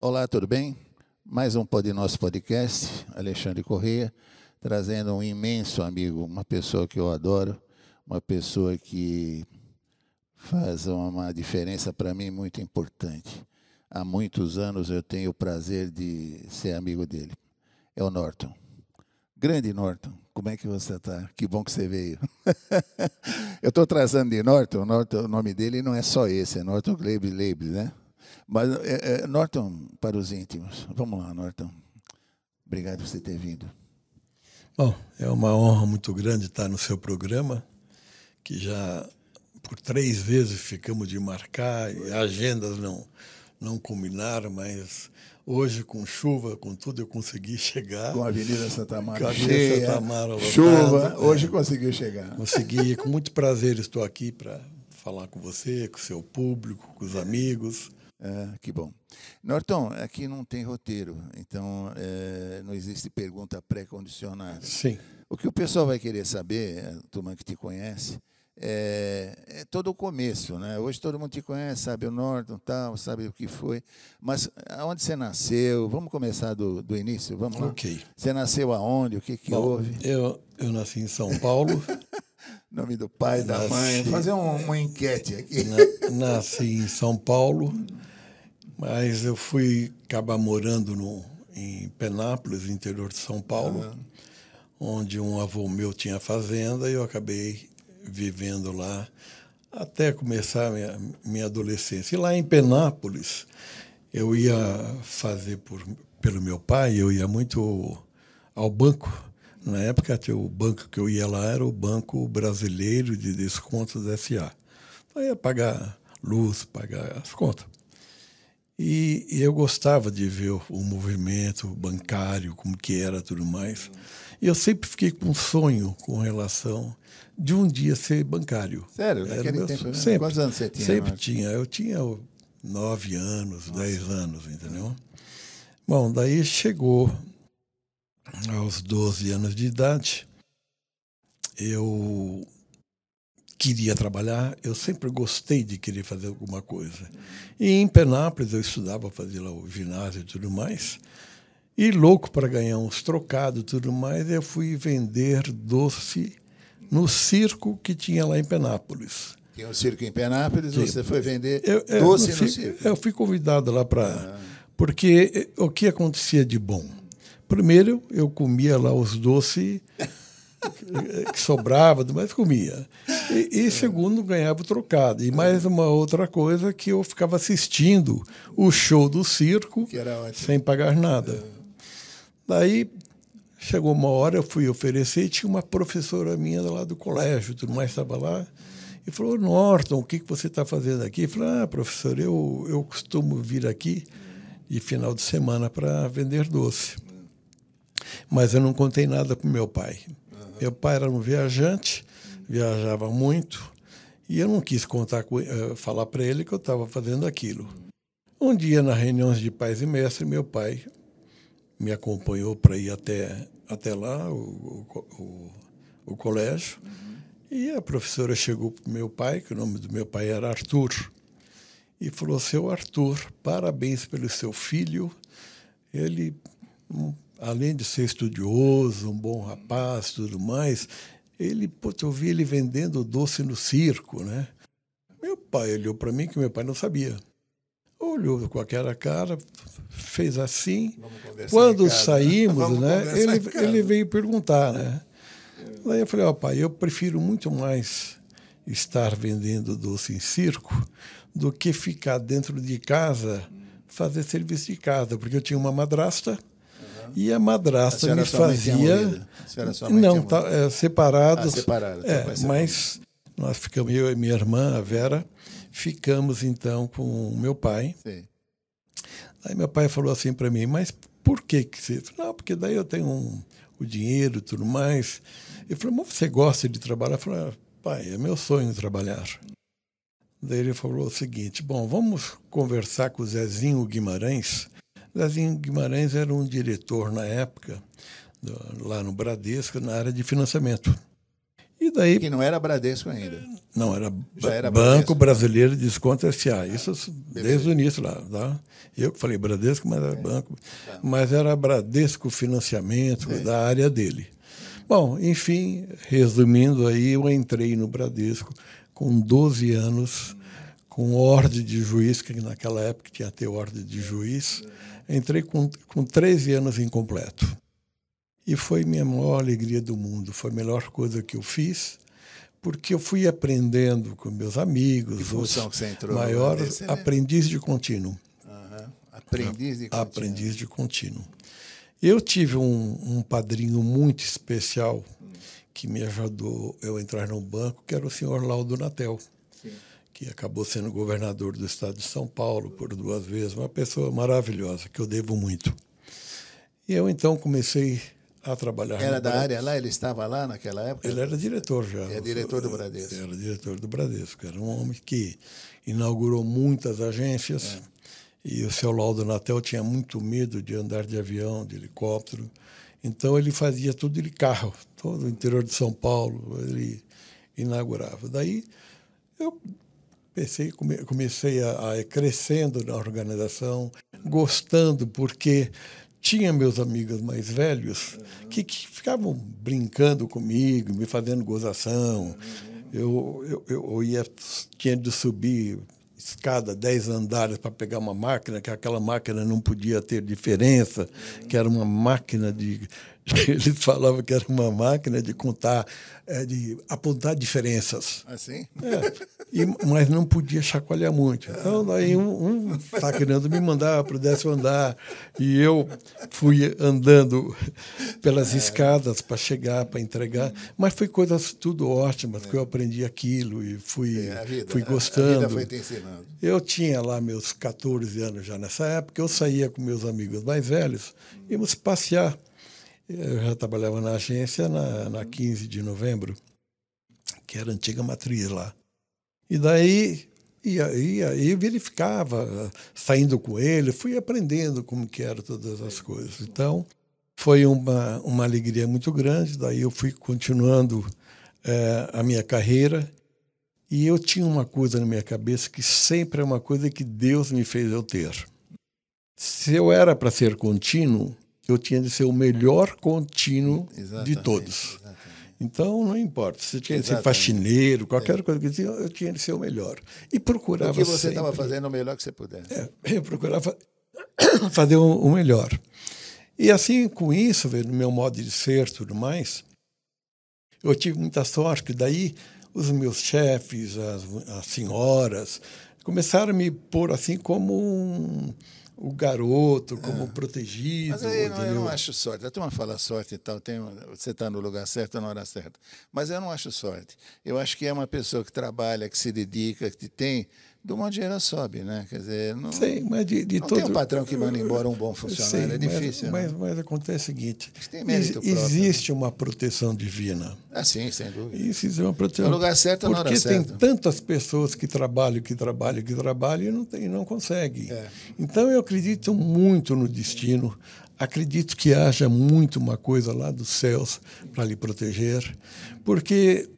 Olá, tudo bem? Mais um nosso podcast, Alexandre Corrêa, trazendo um imenso amigo, uma pessoa que eu adoro, uma pessoa que faz uma diferença para mim muito importante. Há muitos anos eu tenho o prazer de ser amigo dele. É o Norton. Grande Norton, como é que você está? Que bom que você veio. Eu estou trazendo de Norton, o nome dele não é só esse, é Norton Leibs, né? Mas, Norton, para os íntimos. Vamos lá, Norton. Obrigado por você ter vindo. Bom, é uma honra muito grande estar no seu programa, que já por 3 vezes ficamos de marcar, e agendas não combinaram, mas hoje, com chuva, com tudo, eu consegui chegar. Com a Avenida Santa Amaro com a Avenida cheia, Santa Amaro lotada, chuva, hoje conseguiu chegar. Consegui, com muito prazer estou aqui para falar com você, com o seu público, com os amigos. Que bom. Norton, aqui não tem roteiro, então não existe pergunta pré-condicionada. Sim. O que o pessoal vai querer saber, a turma que te conhece, é todo o começo, né? Hoje todo mundo te conhece, sabe o Norton, tal, sabe o que foi, mas aonde você nasceu? Vamos começar do início, vamos lá? Ok. Você nasceu aonde? O que houve? Eu nasci em São Paulo. Nome do pai, da mãe. Vou fazer uma enquete aqui. Nasci em São Paulo, mas eu fui acabar morando em Penápolis, interior de São Paulo, onde um avô meu tinha fazenda, e eu acabei vivendo lá até começar a minha adolescência. E lá em Penápolis, eu ia fazer pelo meu pai, eu ia muito ao banco. Na época, o banco que eu ia lá era o Banco Brasileiro de Descontos S.A. Então, eu ia pagar luz, pagar as contas. E eu gostava de ver o movimento bancário, como que era, tudo mais. E eu sempre fiquei com um sonho com relação de um dia ser bancário. Sério? Naquele tempo? Sempre. Quantos anos você tinha? Sempre tinha. Eu tinha 9 anos, 10 anos, entendeu? Bom, daí chegou aos 12 anos de idade, eu queria trabalhar, eu sempre gostei de querer fazer alguma coisa. E em Penápolis eu estudava, fazia lá o ginásio e tudo mais, e louco para ganhar uns trocados e tudo mais, eu fui vender doce no circo que tinha lá em Penápolis. Tinha um circo em Penápolis, você foi vender doce no circo? Eu fui convidado lá para... Porque o que acontecia de bom? Primeiro, eu comia lá os doces que sobrava, mas comia. E segundo, ganhava o trocado. E mais uma outra coisa, que eu ficava assistindo o show do circo sem pagar nada. Daí, chegou uma hora, eu fui oferecer, e tinha uma professora minha lá do colégio, tudo mais estava lá, e falou: Norton, o que você está fazendo aqui? Eu falei: professor, eu costumo vir aqui de final de semana para vender doce. Mas eu não contei nada para o meu pai. Meu pai era um viajante, viajava muito, e eu não quis falar para ele que eu estava fazendo aquilo. Um dia, na reunião de pais e mestres, meu pai me acompanhou para ir até lá, o colégio, e a professora chegou para o meu pai, que o nome do meu pai era Arthur, e falou: seu Arthur, parabéns pelo seu filho, ele... além de ser estudioso, um bom rapaz, tudo mais, eu vi ele vendendo doce no circo, né? Meu pai olhou para mim, que meu pai não sabia. Olhou com aquela cara, fez assim. Quando saímos, né, ele veio perguntar, né? Daí eu falei: pai, eu prefiro muito mais estar vendendo doce em circo do que ficar dentro de casa, fazer serviço de casa, porque eu tinha uma madrasta. E a madrasta me fazia... Não, separados. Mas nós ficamos, eu e minha irmã, a Vera, ficamos então com o meu pai. Sim. Aí meu pai falou assim para mim: mas por que você... Não, porque daí eu tenho o dinheiro e tudo mais. Ele falou: mas você gosta de trabalhar? Eu falei: pai, é meu sonho trabalhar. Daí ele falou o seguinte: bom, vamos conversar com o Zezinho Guimarães. Zezinho Guimarães era um diretor na época, lá no Bradesco, na área de financiamento. E daí, que não era Bradesco ainda. não, era Era Banco Bradesco. Brasileiro de Desconto S.A. Isso desde o início lá. Tá? Eu que falei Bradesco, mas era banco. Mas era Bradesco Financiamento, da área dele. Bom, enfim, resumindo aí, eu entrei no Bradesco com 12 anos, com ordem de juiz, que naquela época tinha até ordem de juiz. Entrei com 13 anos incompleto. E foi minha maior alegria do mundo. Foi a melhor coisa que eu fiz, porque eu fui aprendendo com meus amigos, Que função que você entrou? maiores, aprendiz de contínuo. Uhum. Aprendiz de contínuo. Aprendiz de contínuo. Eu tive um padrinho muito especial que me ajudou eu a entrar no banco, que era o senhor Laudo Natel, que acabou sendo governador do estado de São Paulo por 2 vezes, uma pessoa maravilhosa, que eu devo muito. E eu, então, comecei a trabalhar. Era da área lá? Ele estava lá naquela época? Ele era diretor já. É diretor do Bradesco. Era diretor do Bradesco. Era um homem que inaugurou muitas agências. E o seu Laudo Natel tinha muito medo de andar de avião, de helicóptero. Então, ele fazia tudo de carro. Todo o interior de São Paulo, ele inaugurava. Daí, eu comecei a ir crescendo na organização, gostando, porque tinha meus amigos mais velhos que ficavam brincando comigo, me fazendo gozação. Eu tinha de subir escada 10 andares para pegar uma máquina, que aquela máquina não podia ter diferença, que era uma máquina de... Eles falavam que era uma máquina de contar, de apontar diferenças. Assim? Mas não podia chacoalhar muito. Então, daí um está querendo me mandar para o 10º andar, e eu fui andando pelas escadas para chegar, para entregar. Mas foi coisas tudo ótimas, que eu aprendi aquilo e fui gostando. A vida foi te ensinando. Eu tinha lá meus 14 anos já nessa época, eu saía com meus amigos mais velhos, íamos passear. Eu já trabalhava na agência na 15 de novembro, que era a antiga matriz lá. E daí eu verificava, saindo com ele, fui aprendendo como que eram todas as coisas. Então, foi uma alegria muito grande. Daí eu fui continuando a minha carreira. E eu tinha uma coisa na minha cabeça que sempre é uma coisa que Deus me fez eu ter. Se eu era para ser contínuo, eu tinha de ser o melhor contínuo de todos. Exatamente. Então, não importa. Se tinha de ser faxineiro, qualquer coisa que eu tinha de ser o melhor. E procurava sempre... O que você estava fazendo o melhor que você pudesse. Eu procurava fazer o melhor. E assim, com isso, no meu modo de ser e tudo mais, eu tive muita sorte, que daí os meus chefes, as senhoras, começaram a me pôr assim como o garoto, como protegido. Mas aí eu não acho sorte. A turma fala sorte e tal, você está no lugar certo na hora certa. Mas eu não acho sorte. Eu acho que é uma pessoa que trabalha, que se dedica, que tem... Do modo geral sobe, né? Quer dizer, não, mas não tem um patrão que manda embora um bom funcionário, é difícil. Mas acontece o seguinte, tem mérito próprio, existe uma proteção divina. Ah, sim, sem dúvida. Existe uma proteção. No lugar certo, na hora certa. Porque tem tantas pessoas que trabalham e não conseguem. Então, eu acredito muito no destino, acredito que haja muito uma coisa lá dos céus para lhe proteger, porque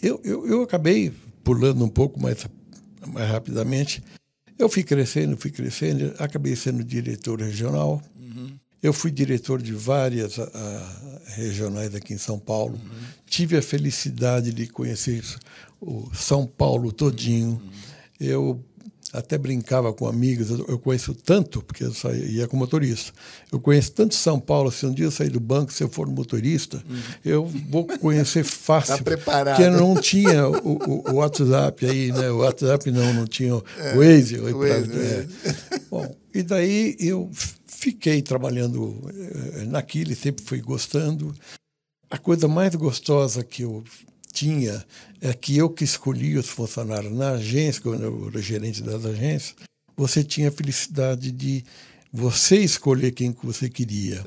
eu acabei pulando um pouco mais rapidamente. Eu fui crescendo, acabei sendo diretor regional. Eu fui diretor de várias regionais aqui em São Paulo. Tive a felicidade de conhecer o São Paulo todinho. Eu até brincava com amigos, eu conheço tanto, porque eu ia com motorista. Eu conheço tanto São Paulo, se um dia eu sair do banco, se eu for motorista, eu vou conhecer fácil. Está preparado. Porque não tinha o WhatsApp aí, né? O WhatsApp não tinha o Waze. Bom, e daí eu fiquei trabalhando naquilo e sempre fui gostando. A coisa mais gostosa que eu tinha é que eu que escolhi os funcionários na agência, quando eu era gerente das agências, você tinha a felicidade de você escolher quem que você queria.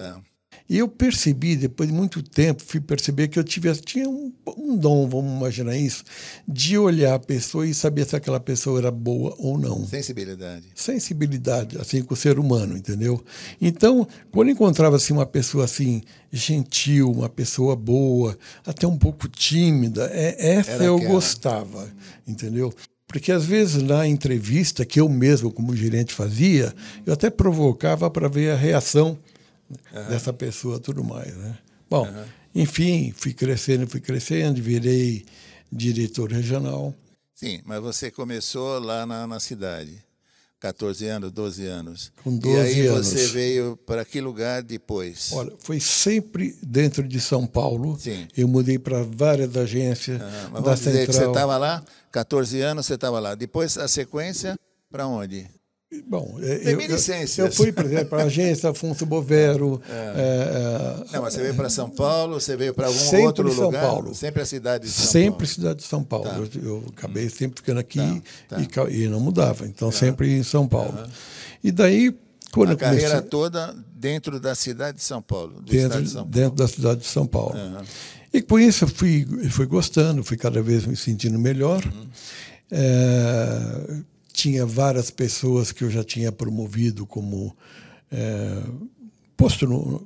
E eu percebi, depois de muito tempo, fui perceber que eu tinha um dom, vamos imaginar isso, de olhar a pessoa e saber se aquela pessoa era boa ou não. Sensibilidade. Sensibilidade, assim, com o ser humano, entendeu? Então, quando eu encontrava assim, uma pessoa assim, gentil, uma pessoa boa, até um pouco tímida, essa Era eu aquela. Gostava, entendeu? Porque, às vezes, na entrevista que eu mesmo, como gerente, fazia, eu até provocava para ver a reação dessa pessoa, tudo mais, né? Bom, enfim, fui crescendo, virei diretor regional. Sim, mas você começou lá na cidade, 14 anos, 12 anos. Com 12 e aí anos. Você veio para que lugar depois? Olha, foi sempre dentro de São Paulo. Sim. Eu mudei para várias agências Mas da vamos dizer Central. que você estava lá, 14 anos você estava lá. Depois, a sequência, para onde? Bom, Reminiscências. eu fui, por exemplo, para a agência Afonso Bovero. Não, mas você veio para São Paulo, você veio para algum sempre outro São lugar? Paulo. Sempre a cidade de São sempre Paulo? Cidade de São Paulo. Tá. Eu acabei sempre ficando aqui Tá. E não mudava. Então, sempre em São Paulo. E daí, quando A eu comecei... carreira toda dentro da cidade de São Paulo, dentro da cidade de São Paulo. E com isso eu fui gostando, fui cada vez me sentindo melhor. Tinha várias pessoas que eu já tinha promovido como posto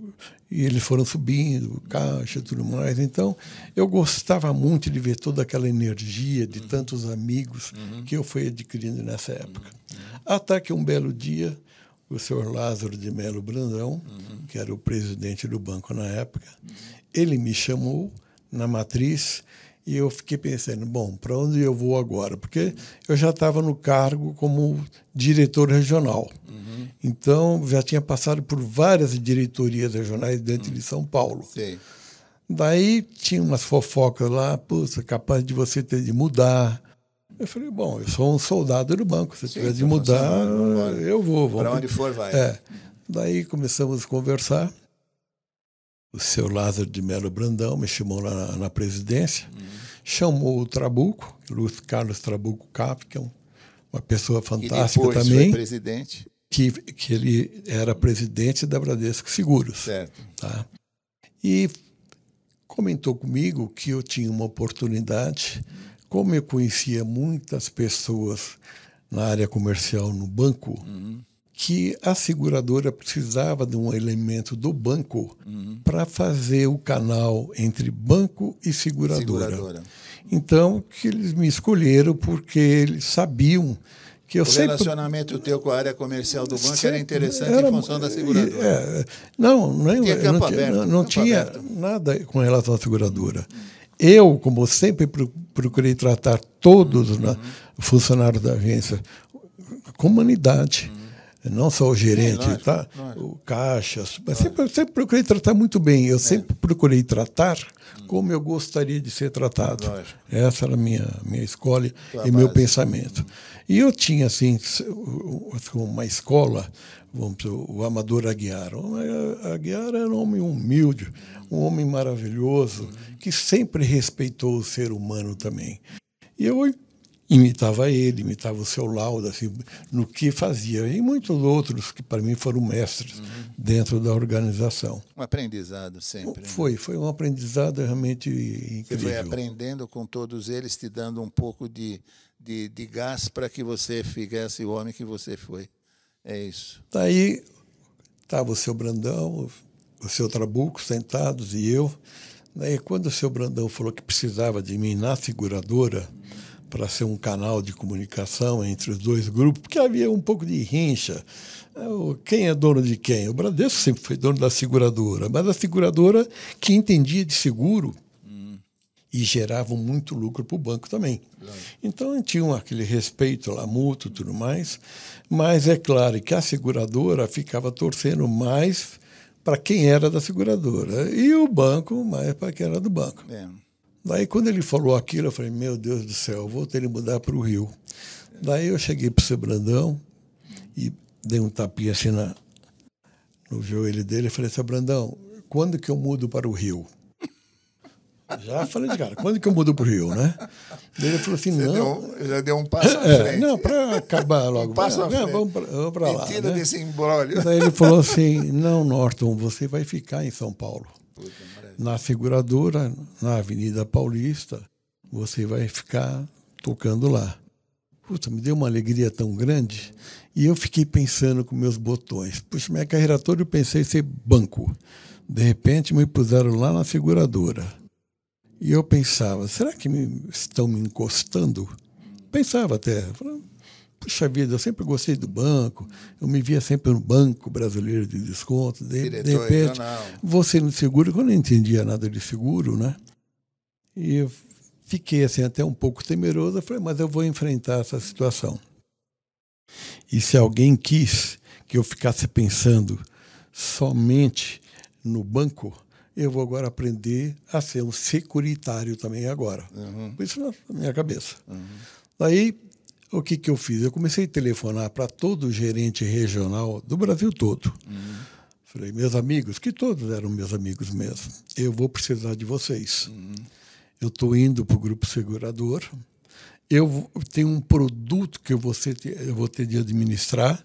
e eles foram subindo, caixa e tudo mais. Então, eu gostava muito de ver toda aquela energia de tantos amigos que eu fui adquirindo nessa época. Até que um belo dia, o senhor Lázaro de Melo Brandão, que era o presidente do banco na época, ele me chamou na matriz e eu fiquei pensando, bom, para onde eu vou agora? Porque eu já estava no cargo como diretor regional. Então, já tinha passado por várias diretorias regionais dentro de São Paulo. Sim. Daí tinha umas fofocas lá, puxa, capaz de você ter de mudar. Eu falei, bom, eu sou um soldado do banco, se tiver de mudar, eu vou. Para onde for, vai. Daí começamos a conversar. O seu Lázaro de Melo Brandão me chamou lá na presidência, chamou o Trabuco, Luiz Carlos Trabuco Cap, que é uma pessoa fantástica depois também. Foi presidente. Que ele era presidente da Bradesco Seguros. Certo. Tá? E comentou comigo que eu tinha uma oportunidade, como eu conhecia muitas pessoas na área comercial no banco, que a seguradora precisava de um elemento do banco para fazer o canal entre banco e seguradora. Então, que eles me escolheram porque eles sabiam que eu sempre... relacionamento teu com a área comercial do banco era interessante em função da seguradora. Não tinha nada com relação à seguradora. Eu, como sempre procurei tratar todos os funcionários da agência com humanidade, não só o gerente, lógico, tá? O caixa, mas sempre procurei tratar muito bem. Eu sempre procurei tratar como eu gostaria de ser tratado. Lógico. Essa era a minha escolha e meu pensamento. E eu tinha, assim, uma escola, vamos dizer, o Amador Aguiar. O Aguiar era um homem humilde, um homem maravilhoso, que sempre respeitou o ser humano também. E eu imitava ele, imitava o seu Laudo, assim, no que fazia. E muitos outros que, para mim, foram mestres dentro da organização. Um aprendizado sempre. Foi um aprendizado realmente incrível. Você foi aprendendo com todos eles, te dando um pouco de gás para que você ficasse o homem que você foi. É isso. Daí estava o seu Brandão, o seu Trabuco sentados e eu. Daí, quando o seu Brandão falou que precisava de mim na seguradora para ser um canal de comunicação entre os dois grupos, porque havia um pouco de rincha. Quem é dono de quem? O Bradesco sempre foi dono da seguradora, mas a seguradora que entendia de seguro e gerava muito lucro para o banco também. Então, tinha aquele respeito lá, mútuo e tudo mais, mas é claro que a seguradora ficava torcendo mais para quem era da seguradora e o banco mais para quem era do banco. Daí, quando ele falou aquilo, eu falei, meu Deus do céu, eu vou ter que mudar para o Rio. Daí eu cheguei para o seu Brandão e dei um tapinha assim no joelho dele e falei, seu Brandão, quando que eu mudo para o Rio? Já falei de cara, quando que eu mudo para o Rio, né? Daí ele falou assim, já deu um passo à frente. Não, para acabar logo. Passo à frente. Vamos para lá. Mentira, né? desse imbróglio. Daí ele falou assim, não, Norton, você vai ficar em São Paulo. Puta, na seguradora, na Avenida Paulista, você vai ficar tocando lá. Puta, me deu uma alegria tão grande. E eu fiquei pensando com meus botões. Puxa, minha carreira toda eu pensei em ser banco. De repente me puseram lá na seguradora. E eu pensava, será que estão me encostando? Pensava até. Puxa vida, eu sempre gostei do banco. Eu me via sempre no Banco Brasileiro de Desconto. De repente, você no seguro, eu não entendia nada de seguro, né? E eu fiquei assim até um pouco temeroso. Eu falei, mas eu vou enfrentar essa situação. E se alguém quis que eu ficasse pensando somente no banco, eu vou agora aprender a ser um securitário também agora. Por isso na minha cabeça. Daí, o que eu fiz? Eu comecei a telefonar para todo gerente regional do Brasil todo. Falei, meus amigos, que todos eram meus amigos mesmo, eu vou precisar de vocês. Eu estou indo para o grupo segurador, eu tenho um produto que eu vou ter de administrar.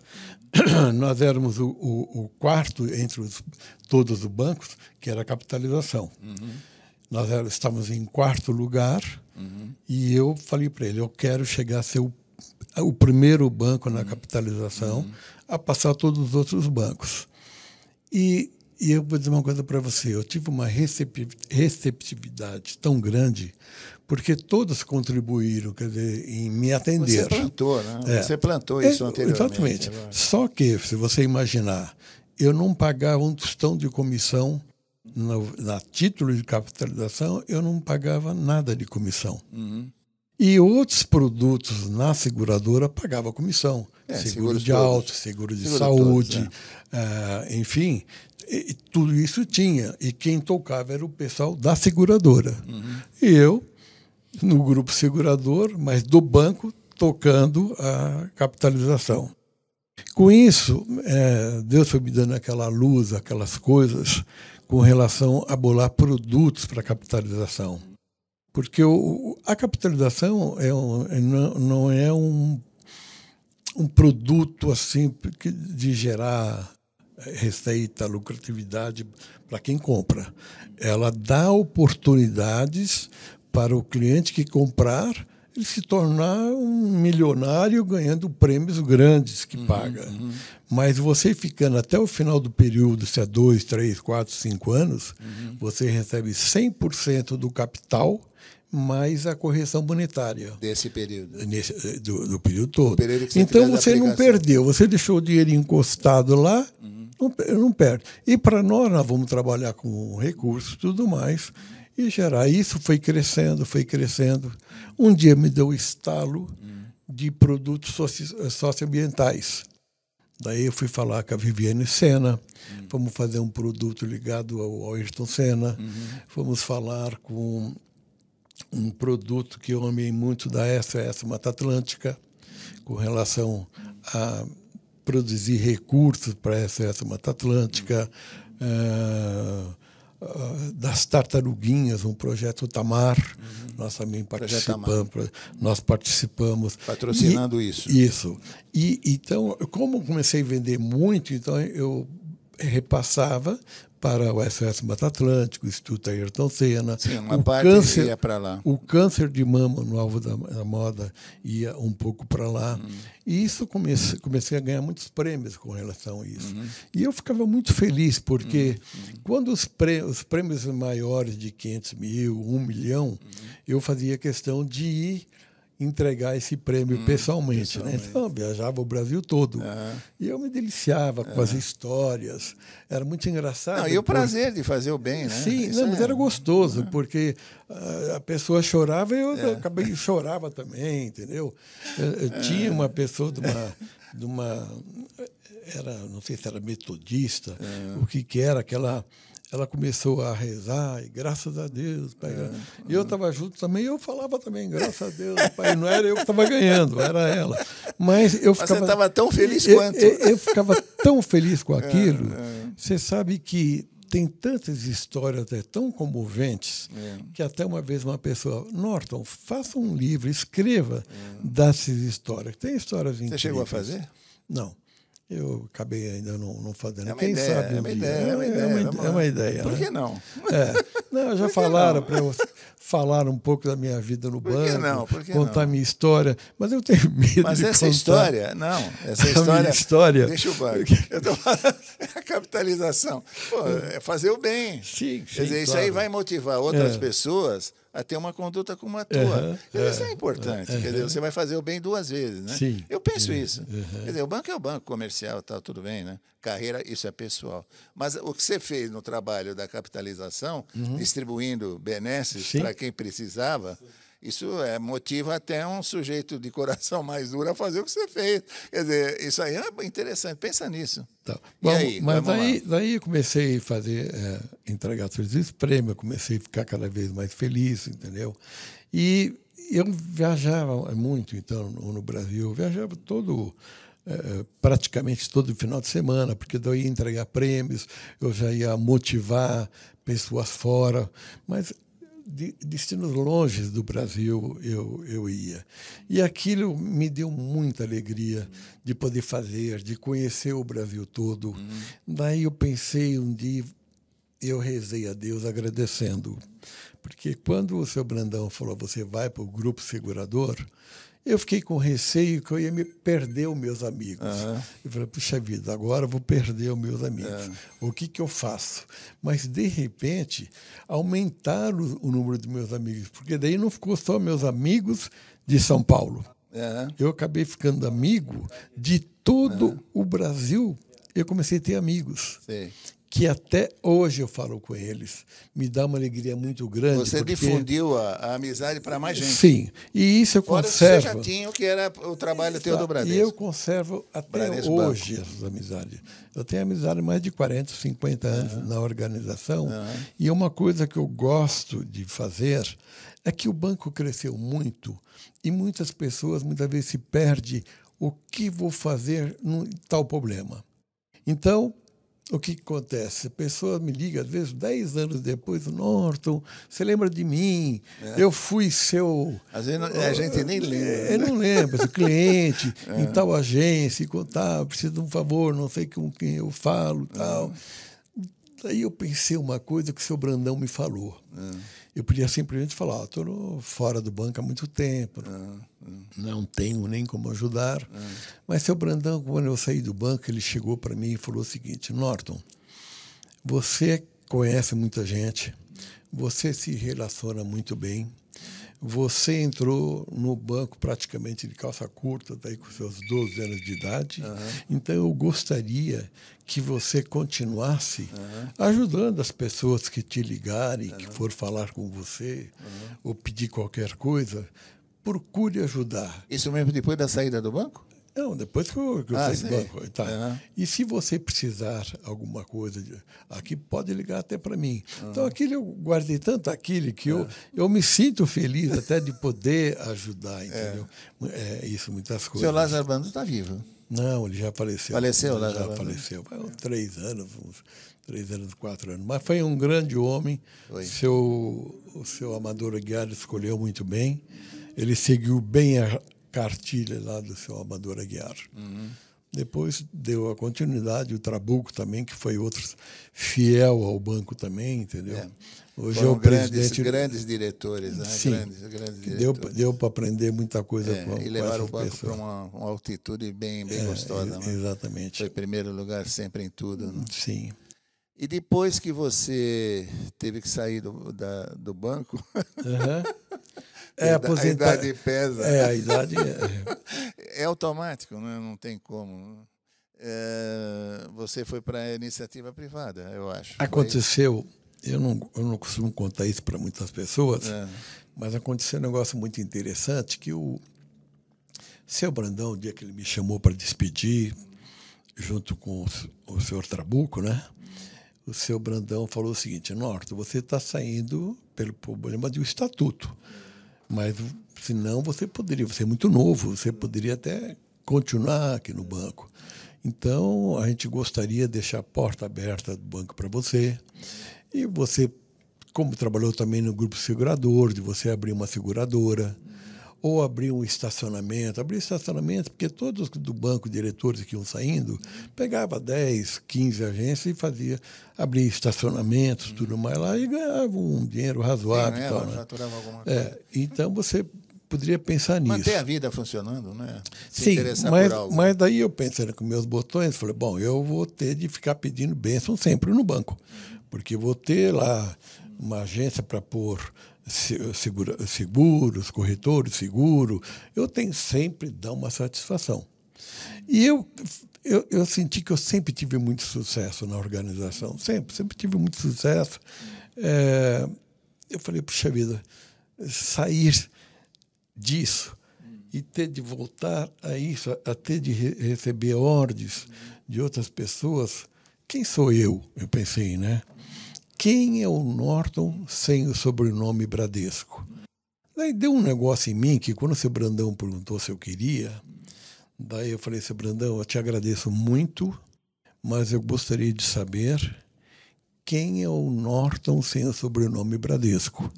Nós éramos o quarto entre todos os bancos, que era a capitalização. Nós estávamos em quarto lugar e eu falei para ele, eu quero chegar a ser o primeiro banco na capitalização a passar todos os outros bancos. E eu vou dizer uma coisa para você, eu tive uma receptividade tão grande porque todos contribuíram, quer dizer, em me atender. Você plantou, né? Você plantou isso anteriormente. Exatamente. Só que, se você imaginar, eu não pagava um tostão de comissão na título de capitalização, eu não pagava nada de comissão. E outros produtos na seguradora pagavam comissão. Seguro de auto, seguro de saúde, enfim, tudo isso tinha. E quem tocava era o pessoal da seguradora. E eu, no grupo segurador, mas do banco, tocando a capitalização. Com isso, Deus foi me dando aquela luz, aquelas coisas, com relação a bolar produtos para a capitalização. Porque a capitalização não é um produto assim de gerar receita, lucratividade para quem compra. Ela dá oportunidades para o cliente que comprar ele se tornar um milionário ganhando prêmios grandes que paga. Mas você ficando até o final do período, se é 2, 3, 4, 5 anos, você recebe 100% do capital mais a correção monetária. Desse período. Do período todo. Período que então você não perdeu, você deixou o dinheiro encostado lá, não perde. E para nós vamos trabalhar com recursos e tudo mais, e gerar. Isso foi crescendo, foi crescendo. Um dia me deu o estalo de produtos socioambientais. Daí eu fui falar com a Viviane Senna, fomos fazer um produto ligado ao Ayrton Senna, fomos falar com um produto que eu amei muito da SOS Mata Atlântica, com relação a produzir recursos para a SOS Mata Atlântica, das tartaruguinhas, um projeto Tamar, nós também participamos. Patrocinando isso. Isso. E então, como eu comecei a vender muito, então eu repassava para o SOS Mata Atlântico, o Instituto Ayrton Senna. Sim, uma parte ia para lá. O câncer de mama no alvo da moda ia um pouco para lá. E isso comecei a ganhar muitos prêmios com relação a isso. E eu ficava muito feliz, porque quando os prêmios maiores de 500 mil, 1 milhão, eu fazia questão de ir entregar esse prêmio pessoalmente. Né? Então, eu viajava o Brasil todo. E eu me deliciava com as histórias. Era muito engraçado. E o prazer de fazer o bem, né? Sim, mas era gostoso, porque a pessoa chorava e eu acabei chorava também, entendeu? Eu tinha uma pessoa de uma não sei se era metodista, o que era aquela. Ela começou a rezar, e graças a Deus, Pai. E eu estava junto também, eu falava também, graças a Deus, Pai. Não era eu que estava ganhando, era ela. Mas você estava tão feliz quanto. Eu ficava tão feliz com aquilo. Você sabe que tem tantas histórias até tão comoventes que até uma vez uma pessoa, Norton, faça um livro, escreva dessas histórias. Tem histórias incríveis. Você chegou a fazer? Não. Eu acabei ainda não fazendo. É uma Quem ideia, sabe é uma ideia, é uma ideia. É uma ideia. Por né? que não? Não, já falaram para eu falar um pouco da minha vida no banco, Por que não? Por que contar não? minha história, mas eu tenho medo Mas de essa contar. história, não, essa A minha história. Deixa o banco. Eu tô falando, a capitalização. Pô, é fazer o bem. Sim, Quer dizer, isso claro. aí vai motivar outras pessoas a ter uma conduta como a tua. Isso é importante. Quer dizer, você vai fazer o bem duas vezes, né? Sim. Eu penso isso. Quer dizer, o banco é o banco comercial, tá, tudo bem, né? Carreira, isso é pessoal. Mas o que você fez no trabalho da capitalização, distribuindo benesses para quem precisava, isso motiva até um sujeito de coração mais duro a fazer o que você fez. Quer dizer, isso aí é interessante. Pensa nisso. Tá. E aí? Mas daí eu comecei a fazer, entregar todos os prêmios, comecei a ficar cada vez mais feliz, entendeu? E eu viajava muito, então, no Brasil. Eu viajava praticamente todo final de semana, porque daí eu ia entregar prêmios, eu já ia motivar pessoas fora, mas destinos longe do Brasil eu ia. E aquilo me deu muita alegria de poder fazer, de conhecer o Brasil todo. Daí eu pensei um dia, eu rezei a Deus agradecendo, porque quando o seu Brandão falou, você vai para o grupo segurador, eu fiquei com receio que eu ia me perder os meus amigos. Eu falei, puxa vida, agora eu vou perder os meus amigos. O que eu faço? Mas, de repente, aumentaram o número de meus amigos, porque daí não ficou só meus amigos de São Paulo. Eu acabei ficando amigo de todo o Brasil. Eu comecei a ter amigos. Sim. Que até hoje eu falo com eles. Me dá uma alegria muito grande. Você difundiu a amizade para mais gente. Sim. E isso eu conservo. Você já tinha o que era o trabalho teu do Bradesco. E eu conservo até hoje essas amizades. Eu tenho amizade há mais de 40, 50 anos na organização. E uma coisa que eu gosto de fazer é que o banco cresceu muito e muitas pessoas muitas vezes se perdem o que vou fazer num tal problema. Então, o que acontece? A pessoa me liga, às vezes, 10 anos depois, Norton, você lembra de mim? Eu fui seu... Às vezes a gente nem lembra. Eu não lembro, seu cliente em tal agência, e preciso de um favor, não sei com quem eu falo, tal. Daí eu pensei uma coisa que o seu Brandão me falou. Eu podia simplesmente falar, estou fora do banco há muito tempo, não tenho nem como ajudar. Mas seu Brandão, quando eu saí do banco, ele chegou para mim e falou o seguinte, Norton, você conhece muita gente, você se relaciona muito bem, você entrou no banco praticamente de calça curta, daí com seus 12 anos de idade, então eu gostaria que você continuasse ajudando as pessoas que te ligarem, que for falar com você, ou pedir qualquer coisa, procure ajudar. Isso mesmo depois da saída do banco? Não, depois que eu saí do banco. Tá. E se você precisar alguma coisa aqui, pode ligar até para mim. Então, aquilo eu guardei tanto aquilo que eu me sinto feliz até de poder ajudar, entendeu? Isso, muitas coisas. O senhor Lázaro Brandão está vivo? Não, ele já faleceu. Faleceu, Lázaro Já Brandão? faleceu. Há uns 3 anos, 4 anos. Mas foi um grande homem. O seu Amador Aguiar escolheu muito bem. Ele seguiu bem a cartilha lá do seu Amador Aguiar. Depois deu a continuidade, o Trabuco também, que foi outro fiel ao banco também, entendeu? Hoje foram é o presidente... grandes diretores, né? Sim, grandes diretores. Deu para aprender muita coisa com e levaram o banco pessoas. para uma altitude bem gostosa. Né? Exatamente. Foi primeiro lugar sempre em tudo. Né? Sim. E depois teve que sair do banco... A idade pesa. A idade é automático, né? Não tem como. Você foi para a iniciativa privada, eu acho. Aconteceu, eu não costumo contar isso para muitas pessoas, mas aconteceu um negócio muito interessante que o seu Brandão, o dia que ele me chamou para despedir, junto com o senhor Trabuco, né? O seu Brandão falou o seguinte, Norton, você está saindo pelo problema do estatuto. Mas, senão, você é muito novo, você poderia até continuar aqui no banco. Então, a gente gostaria de deixar a porta aberta do banco para você. E você, como trabalhou também no grupo segurador, de você abrir uma seguradora, ou abrir um estacionamento. Abrir estacionamento, porque todos do banco, diretores que iam saindo, pegava 10, 15 agências e fazia abrir estacionamentos, tudo mais lá, e ganhava um dinheiro razoável. Sim, tal, né? faturava alguma coisa. Então, você poderia pensar nisso. Manter a vida funcionando, né? Se Sim, interessar por algo. mas daí eu pensando com meus botões, falei, bom, eu vou ter de ficar pedindo bênção sempre no banco, porque vou ter lá uma agência para pôr seguros, corretores, seguro, eu tenho sempre dar uma satisfação. E eu senti que eu sempre tive muito sucesso na organização, sempre tive muito sucesso. Eu falei, puxa vida, sair disso e ter de voltar a isso, a ter de receber ordens de outras pessoas, quem sou eu? Eu pensei, né? Quem é o Norton sem o sobrenome Bradesco? Daí deu um negócio em mim que quando o seu Brandão perguntou se eu queria, daí eu falei, seu Brandão, eu te agradeço muito, mas eu gostaria de saber quem é o Norton sem o sobrenome Bradesco.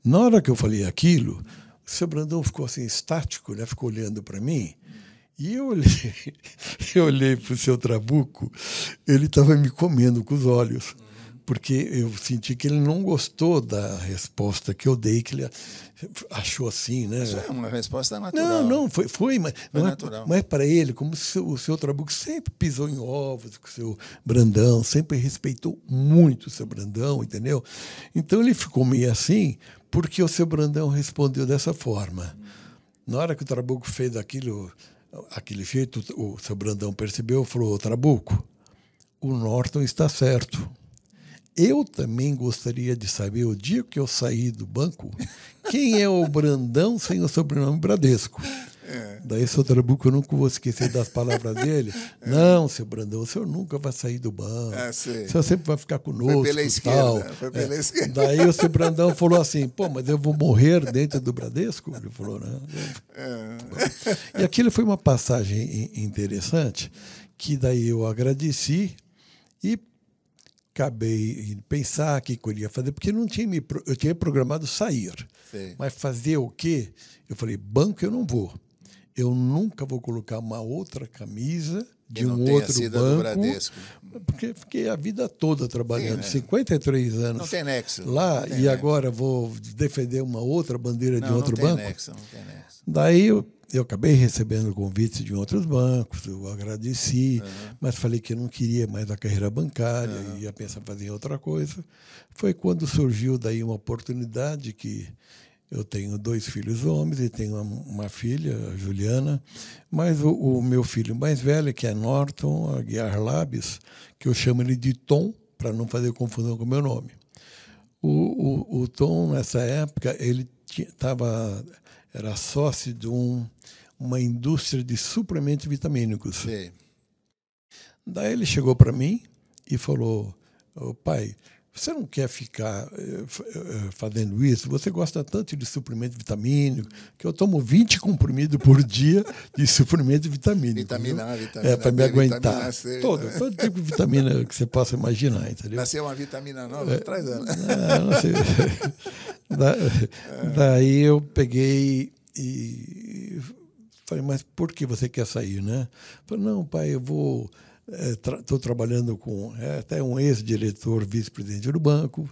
Na hora que eu falei aquilo, o seu Brandão ficou assim estático, né? Ficou olhando para mim. E eu olhei para o seu Trabuco, ele estava me comendo com os olhos, porque eu senti que ele não gostou da resposta que eu dei, que ele achou assim, né? Isso é uma resposta natural. Não, foi mas natural. Mas para ele, como o seu Trabuco sempre pisou em ovos com o seu Brandão, sempre respeitou muito o seu Brandão, entendeu? Então ele ficou meio assim, porque o seu Brandão respondeu dessa forma. Na hora que o Trabuco fez aquele jeito, o seu Brandão percebeu e falou, Trabuco, o Norton está certo. Eu também gostaria de saber, o dia que eu sair do banco, quem é o Brandão sem o sobrenome Bradesco. Daí, seu Trabuco, eu nunca vou esquecer das palavras dele. Não, seu Brandão, o senhor nunca vai sair do banco. O senhor sempre vai ficar conosco. Foi pela esquerda. Foi pela esquerda. Daí o seu Brandão falou assim, pô, mas eu vou morrer dentro do Bradesco? Ele falou, né? E aquilo foi uma passagem interessante, que daí eu agradeci e acabei em pensar o que eu ia fazer, porque eu tinha programado sair. Sim. Mas fazer o quê? Eu falei, banco eu não vou. Eu nunca vou colocar uma outra camisa de um outro banco, porque fiquei a vida toda trabalhando, 53 anos. Não tem nexo. Lá, tem e nexo. Agora vou defender uma outra bandeira de outro banco. Não tem nexo. Daí eu acabei recebendo convites de outros bancos, eu agradeci, mas falei que eu não queria mais a carreira bancária, ia pensar em fazer outra coisa. Foi quando surgiu daí uma oportunidade que eu tenho 2 filhos homens e tenho uma filha, a Juliana, mas o meu filho mais velho, que é Norton Aguiar Labes, que eu chamo ele de Tom, para não fazer confusão com o meu nome. O Tom, nessa época, ele era sócio de uma indústria de suplementos vitamínicos. Sim. Daí ele chegou para mim e falou, pai, você não quer ficar fazendo isso? Você gosta tanto de suplemento vitamínico que eu tomo 20 comprimidos por dia de suplemento vitamínico. Vitamina A, vitamina B, para me aguentar. C, todo tipo de vitamina que você possa imaginar, entendeu? Nasceu uma vitamina nova, traz ela. Não sei. Daí eu peguei e falei, mas por que você quer sair, né? Falei, não, pai, eu vou... Estou trabalhando com até um ex-diretor, vice-presidente do banco.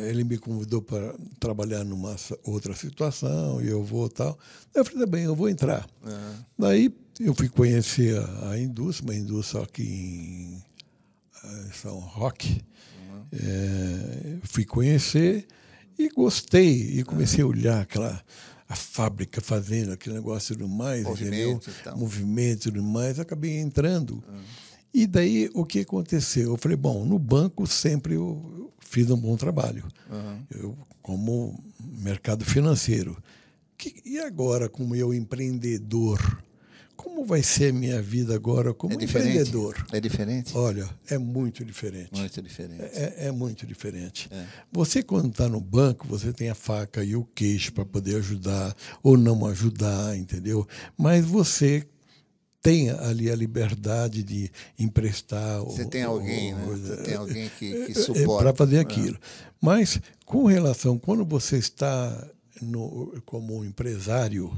Ele me convidou para trabalhar numa outra situação e eu vou tal. Eu falei, tá bem, eu vou entrar. Daí eu fui conhecer a indústria, uma indústria aqui em São Roque. Fui conhecer e gostei. E comecei a olhar a fábrica fazendo aquele negócio e tudo mais, movimento e tudo mais, acabei entrando. E daí, o que aconteceu? Eu falei, bom, no banco sempre eu fiz um bom trabalho. Eu, como mercado financeiro. E agora, como eu empreendedor, como vai ser a minha vida agora como empreendedor? É diferente? Olha, é muito diferente. Muito diferente. É muito diferente. Você, quando está no banco, você tem a faca e o queixo para poder ajudar ou não ajudar, entendeu? Mas você tenha ali a liberdade de emprestar. Você tem alguém, né? Você tem alguém que suporta. Para fazer aquilo. Mas, com relação, quando você está como empresário,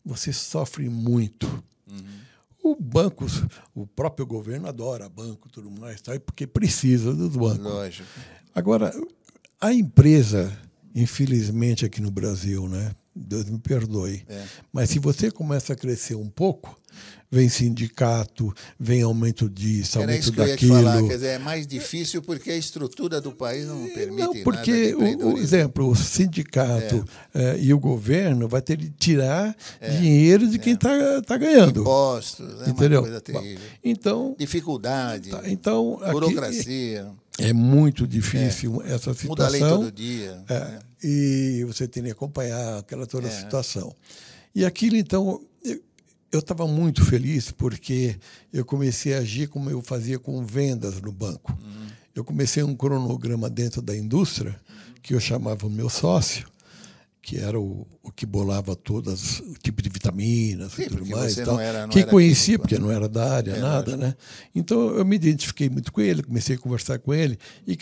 você sofre muito. O banco, o próprio governo adora banco e tudo mais, tá? Porque precisa dos bancos. Lógico. Agora, a empresa, infelizmente aqui no Brasil, né? Deus me perdoe, mas se você começa a crescer um pouco, vem sindicato, vem aumento disso, Era aumento isso que eu ia te daquilo. falar, quer dizer, é mais difícil porque a estrutura do país não permite Não, porque nada de empreendedorismo. exemplo, o sindicato e o governo vai ter de tirar dinheiro de quem está ganhando. Impostos, é Entendeu? uma coisa terrível. Então, Dificuldade, então aqui burocracia. é muito difícil essa situação. Muda a lei todo dia. E você tem que acompanhar aquela toda a situação. E aquilo, então, eu estava muito feliz porque eu comecei a agir como eu fazia com vendas no banco. Eu comecei um cronograma dentro da indústria, que eu chamava o meu sócio, que era o que bolava todas o tipo de vitaminas e tudo mais. Você tal, não que era conhecia, químico, porque não era da área, nada, né? Então, eu me identifiquei muito com ele, comecei a conversar com ele e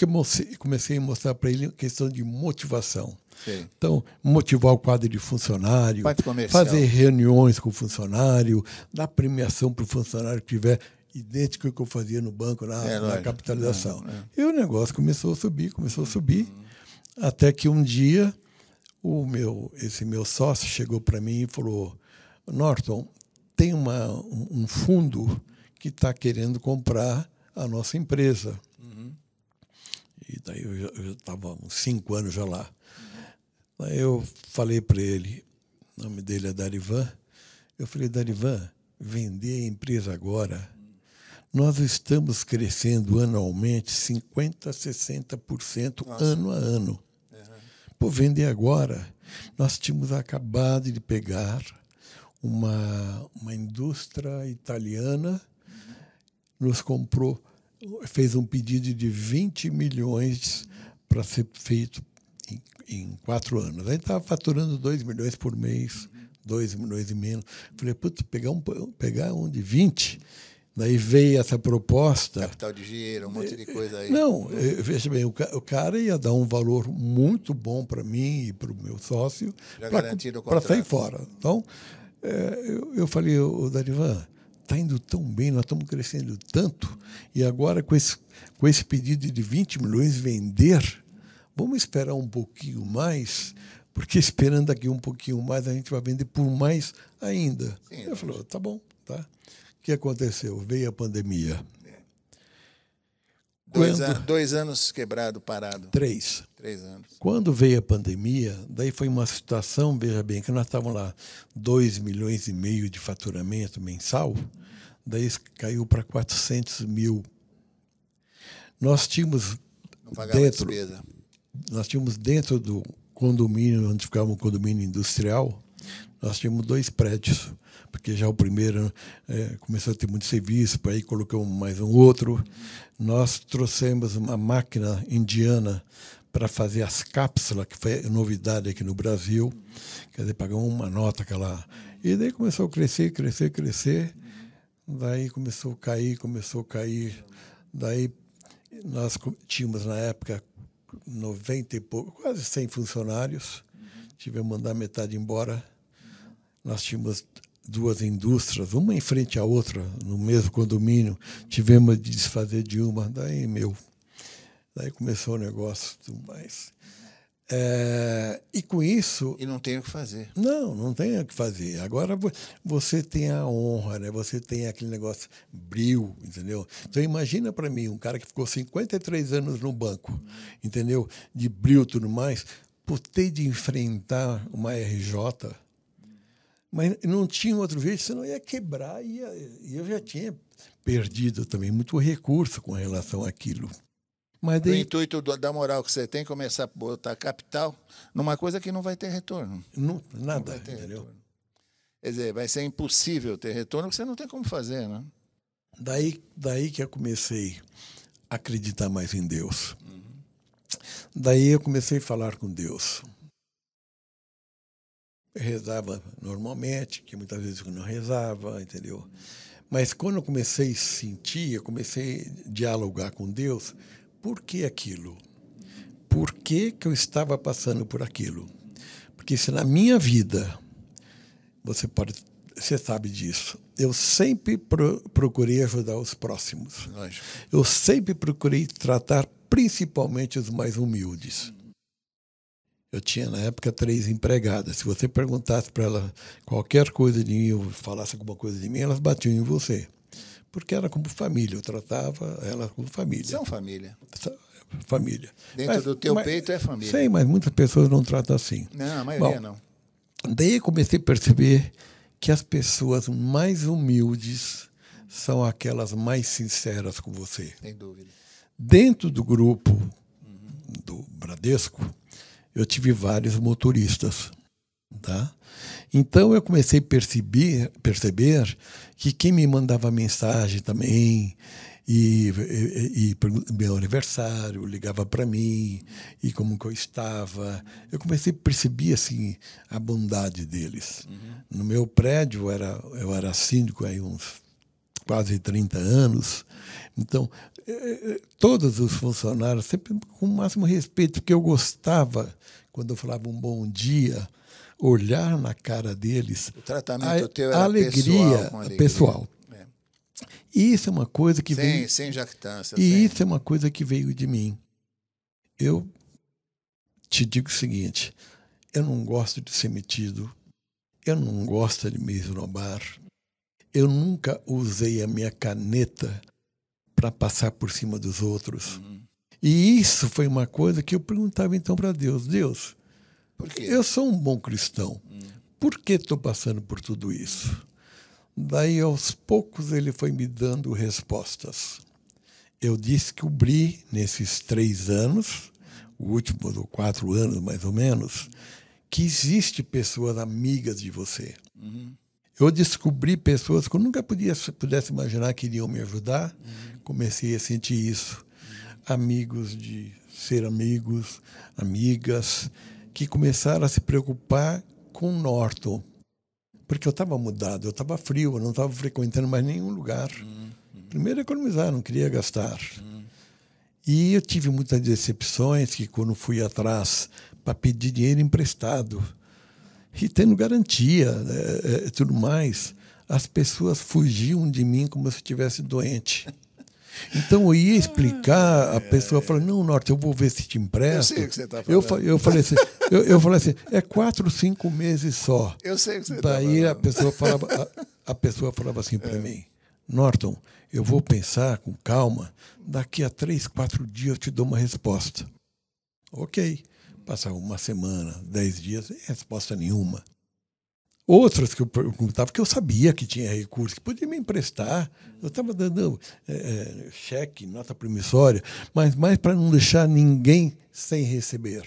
comecei a mostrar para ele a questão de motivação. Sim. Então, motivar o quadro de funcionário, Parte comercial. fazer reuniões com o funcionário, dar premiação para o funcionário que tiver idêntico ao que eu fazia no banco, na capitalização. E o negócio começou a subir, até que um dia esse meu sócio chegou para mim e falou: Norton, tem um fundo que está querendo comprar a nossa empresa. E daí eu já estava há uns 5 anos já lá. Daí eu falei para ele, o nome dele é Darivan, eu falei: Darivan, vender a empresa agora, nós estamos crescendo anualmente 50%, 60% ano a ano. Por vender agora, nós tínhamos acabado de pegar uma indústria italiana, nos comprou, fez um pedido de 20 milhões para ser feito em 4 anos. A gente estava faturando 2 milhões por mês, 2 milhões e menos. Falei, putz, pegar um de 20. Daí veio essa proposta. Capital de giro, um monte de coisa aí. Não, veja bem, o cara ia dar um valor muito bom para mim e para o meu sócio para sair fora. Então, eu falei: ô Darivan, está indo tão bem, nós estamos crescendo tanto, e agora com esse pedido de 20 milhões vender, vamos esperar um pouquinho mais, porque esperando aqui um pouquinho mais, a gente vai vender por mais ainda. Sim, ele falou: tá bom, tá. O que aconteceu? Veio a pandemia. 2 anos quebrado, parado. 3. 3 anos. Quando veio a pandemia, daí foi uma situação, veja bem, que nós estávamos lá 2 milhões e meio de faturamento mensal, daí caiu para 400 mil. Nós tínhamos dentro do condomínio, onde ficava um condomínio industrial, nós tínhamos 2 prédios, porque já o primeiro começou a ter muito serviço, para aí colocamos mais um outro. Nós trouxemos uma máquina indiana para fazer as cápsulas, que foi novidade aqui no Brasil. Quer dizer, pagamos uma nota aquela. E daí começou a crescer. Daí começou a cair. Daí nós tínhamos, na época, 90 e pouco, quase 100 funcionários. Tivemos que mandar metade embora. Nós tínhamos 2 indústrias, uma em frente à outra, no mesmo condomínio. Tivemos de desfazer de uma, daí começou o negócio e tudo mais. E com isso... E não tem o que fazer. Não tem o que fazer. Agora você tem a honra, né? Você tem aquele negócio brilho, entendeu? Então imagina para mim, um cara que ficou 53 anos no banco, entendeu? De brilho e tudo mais, por ter de enfrentar uma RJ... Mas não tinha outro jeito, senão ia quebrar e eu já tinha perdido também muito recurso com relação àquilo. Mas daí, o intuito da moral que você tem é começar a botar capital numa coisa que não vai ter retorno. Nada, não vai ter entendeu? Retorno. Quer dizer, vai ser impossível ter retorno porque você não tem como fazer, né? Daí que eu comecei a acreditar mais em Deus. Daí eu comecei a falar com Deus. Eu rezava normalmente, que muitas vezes eu não rezava, entendeu? Mas quando eu comecei a sentir, eu comecei a dialogar com Deus, por que aquilo? Por que eu estava passando por aquilo? Porque se na minha vida, você sabe disso, eu sempre procurei ajudar os próximos. Lógico. Eu sempre procurei tratar principalmente os mais humildes. Eu tinha, na época, 3 empregadas. Se você perguntasse para elas qualquer coisa de mim, ou falasse alguma coisa de mim, elas batiam em você. Porque era como família, eu tratava ela como família. São família. Família. Dentro do teu peito é família. Sei, mas muitas pessoas não tratam assim. Não, a maioria não. Daí eu comecei a perceber que as pessoas mais humildes são aquelas mais sinceras com você. Sem dúvida. Dentro do grupo do Bradesco, eu tive vários motoristas, tá? Então eu comecei a perceber que quem me mandava mensagem também, e meu aniversário, ligava para mim, e como que eu estava, eu comecei a perceber assim, a bondade deles. No meu prédio, eu era síndico há uns quase 30 anos, então todos os funcionários, sempre com o máximo respeito, porque eu gostava, quando eu falava um bom dia, olhar na cara deles o tratamento teu era alegria pessoal. É. E isso é uma coisa que veio... Sem jactância. Isso é uma coisa que veio de mim. Eu te digo o seguinte, eu não gosto de ser metido, eu não gosto de me esnobar, eu nunca usei a minha caneta para passar por cima dos outros. E isso foi uma coisa que eu perguntava então para Deus. Deus, por quê? Eu sou um bom cristão. Por que estou passando por tudo isso? Daí, aos poucos, ele foi me dando respostas. Eu descobri, nesses 3 anos, o último, 4 anos mais ou menos, que existe pessoas amigas de você. Eu descobri pessoas que eu nunca pudesse imaginar que iriam me ajudar. Comecei a sentir isso. Amigos de ser amigos, amigas, que começaram a se preocupar com o Norton. Porque eu estava mudado, eu estava frio, eu não estava frequentando mais nenhum lugar. Primeiro, economizar, não queria gastar. E eu tive muitas decepções, que quando fui atrás para pedir dinheiro emprestado, e tendo garantia, tudo mais, as pessoas fugiam de mim como se eu estivesse doente. Então eu ia explicar, a pessoa falou, não, Norte, eu vou ver se te empresto. Eu sei o que você está falando. Eu falei assim, é 4, 5 meses só. Eu sei o que você está falando. Daí a pessoa falava assim para mim, Norton, eu vou pensar com calma, daqui a 3, 4 dias eu te dou uma resposta. Ok. Passava uma semana, 10 dias, sem resposta nenhuma. Outras que eu perguntava, que eu sabia que tinha recurso, que podia me emprestar. Eu estava dando cheque, nota promissória, mas mais para não deixar ninguém sem receber.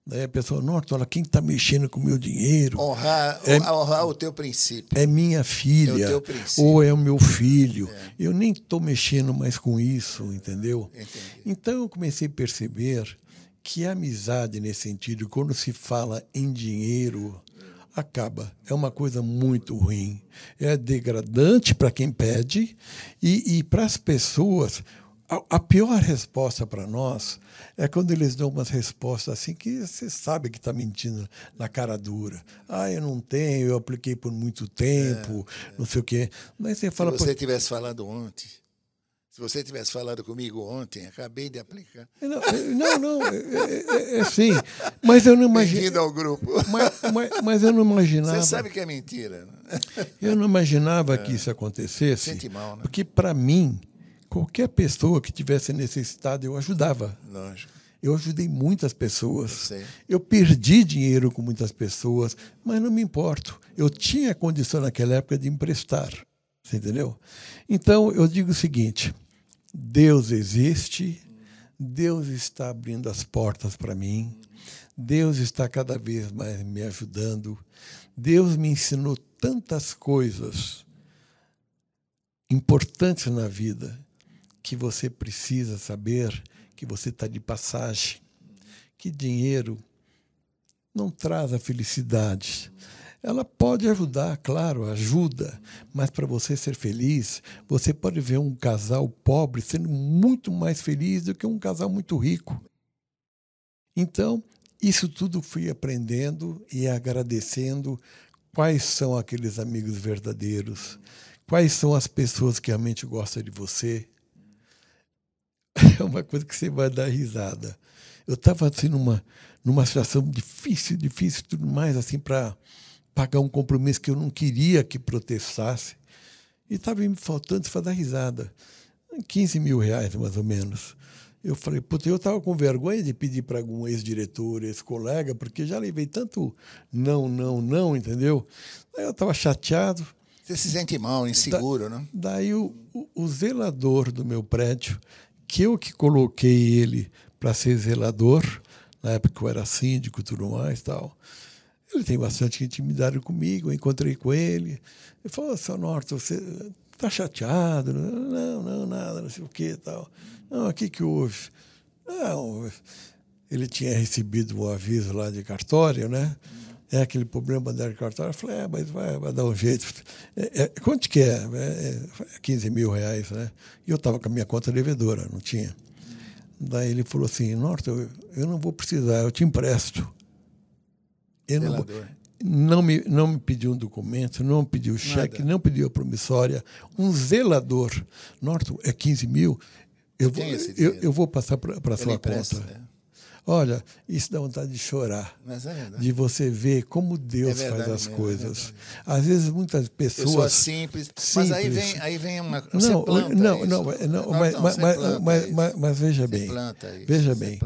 Daí a pessoa, Norton, olha, quem está mexendo com o meu dinheiro... Honrar o teu princípio. É minha filha, é o teu princípio. Ou é o meu filho. Eu nem estou mexendo mais com isso, entendeu? Entendi. Então eu comecei a perceber que a amizade, nesse sentido, quando se fala em dinheiro, acaba. É uma coisa muito ruim. É degradante para quem pede e para as pessoas. A pior resposta para nós é quando eles dão umas respostas assim que você sabe que está mentindo na cara dura. Eu não tenho, eu apliquei por muito tempo, não sei o quê. Mas você fala... Se você tivesse falado ontem... Se você tivesse falado comigo ontem, acabei de aplicar. Não, é sim. Mas eu não imaginava. Bem-vindo ao grupo. Mas eu não imaginava. Você sabe que é mentira. Eu não imaginava que isso acontecesse. Sente mal, né? Porque, para mim, qualquer pessoa que tivesse necessitado, eu ajudava. Lógico. Eu ajudei muitas pessoas. Eu sei. Eu perdi dinheiro com muitas pessoas, mas não me importo. Eu tinha condição naquela época de emprestar. Você entendeu? Então, eu digo o seguinte... Deus existe, Deus está abrindo as portas para mim, Deus está cada vez mais me ajudando, Deus me ensinou tantas coisas importantes na vida que você precisa saber que você está de passagem, que dinheiro não traz a felicidade. Ela pode ajudar, claro, ajuda, mas para você ser feliz, você pode ver um casal pobre sendo muito mais feliz do que um casal muito rico. Então, isso tudo fui aprendendo e agradecendo quais são aqueles amigos verdadeiros, quais são as pessoas que realmente gostam de você. É uma coisa que você vai dar risada. Eu estava assim numa situação difícil, tudo mais, assim, para pagar um compromisso que eu não queria que protestasse. E estava me faltando, para dar risada, 15 mil reais, mais ou menos. Eu falei, puta, eu estava com vergonha de pedir para algum ex-diretor, ex-colega, porque já levei tanto não, entendeu? Aí eu estava chateado. Você se sente mal, inseguro, né? Daí o zelador do meu prédio, que eu que coloquei ele para ser zelador, na época eu era síndico e tudo mais, tal. Ele tem bastante intimidade comigo, eu encontrei com ele. Ele falou, seu Norton, você está chateado? Não, nada, não sei o que tal. Não, o que houve? Não, ele tinha recebido um aviso lá de cartório, né? É aquele problema da cartório. Eu falei, mas vai dar um jeito. Quanto que é? 15 mil reais, né? E eu estava com a minha conta devedora, não tinha. Daí ele falou assim, Norton, eu não vou precisar, eu te empresto. Não me pediu um documento, não me pediu cheque, não pediu a promissória. Um zelador. Norton, é 15 mil? Eu vou passar para a sua conta. Olha, isso dá vontade de chorar. Mas é verdade. De você ver como Deus faz as coisas. Às vezes, muitas pessoas... simples. Mas aí vem uma... Você planta mas veja bem. Veja bem.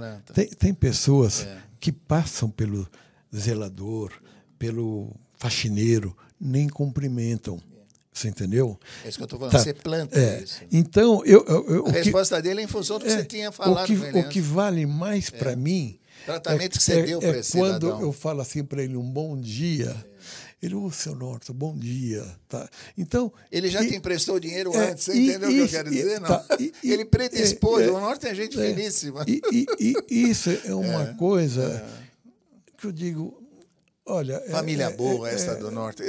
Tem pessoas que passam pelo zelador, pelo faxineiro, nem cumprimentam. Você entendeu? É isso que eu estou falando. Tá. Você planta isso. Então, a resposta dele é em função do que você tinha falado com ele. O que vale mais para mim... Tratamento que você deu para esse quando cidadão. Eu falo assim para ele, um bom dia... Ele, seu Norton, bom dia. Tá? Então, ele já te emprestou dinheiro antes, você entendeu o que eu quero dizer? Não? Ele predispôs, o Norton é gente finíssima. Isso é uma coisa que eu digo... Olha, família boa essa do Norte.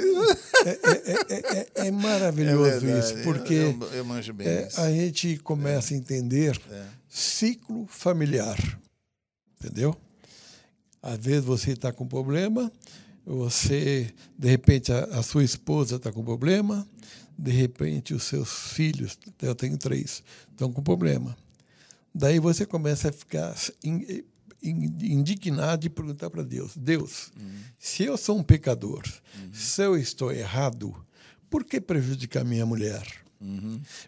É maravilhoso isso, porque eu manjo bem isso. A gente começa a entender ciclo familiar, entendeu? Às vezes você está com problema, de repente a sua esposa está com problema, de repente os seus filhos, eu tenho 3, estão com problema. Daí você começa a ficar indignado de perguntar para Deus, se eu sou um pecador, se eu estou errado, por que prejudicar minha mulher?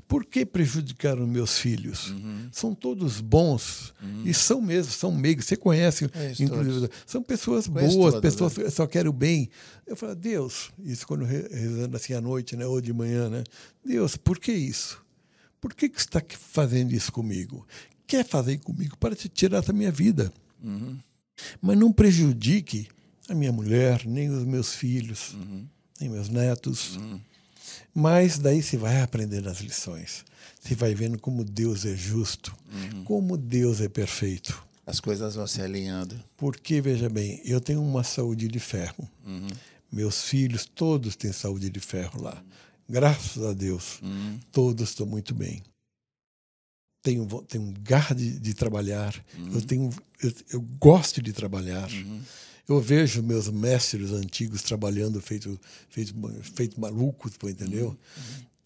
Por que prejudicar os meus filhos? São todos bons e são mesmo, são meigos, você conhece, inclusive, são pessoas boas, pessoas que só querem o bem. Eu falo, Deus, isso quando rezando assim à noite, né, ou de manhã, né? Deus, por que isso? Por que você está fazendo isso comigo? Quer fazer comigo para te tirar da minha vida. Mas não prejudique a minha mulher, nem os meus filhos, nem meus netos. Mas daí você vai aprendendo as lições. Você vai vendo como Deus é justo, como Deus é perfeito. As coisas vão se alinhando. Porque, veja bem, eu tenho uma saúde de ferro. Meus filhos, todos têm saúde de ferro lá. Graças a Deus, todos estão muito bem. Tenho garra de trabalhar, eu gosto de trabalhar. Eu vejo meus mestres antigos trabalhando feito malucos, entendeu?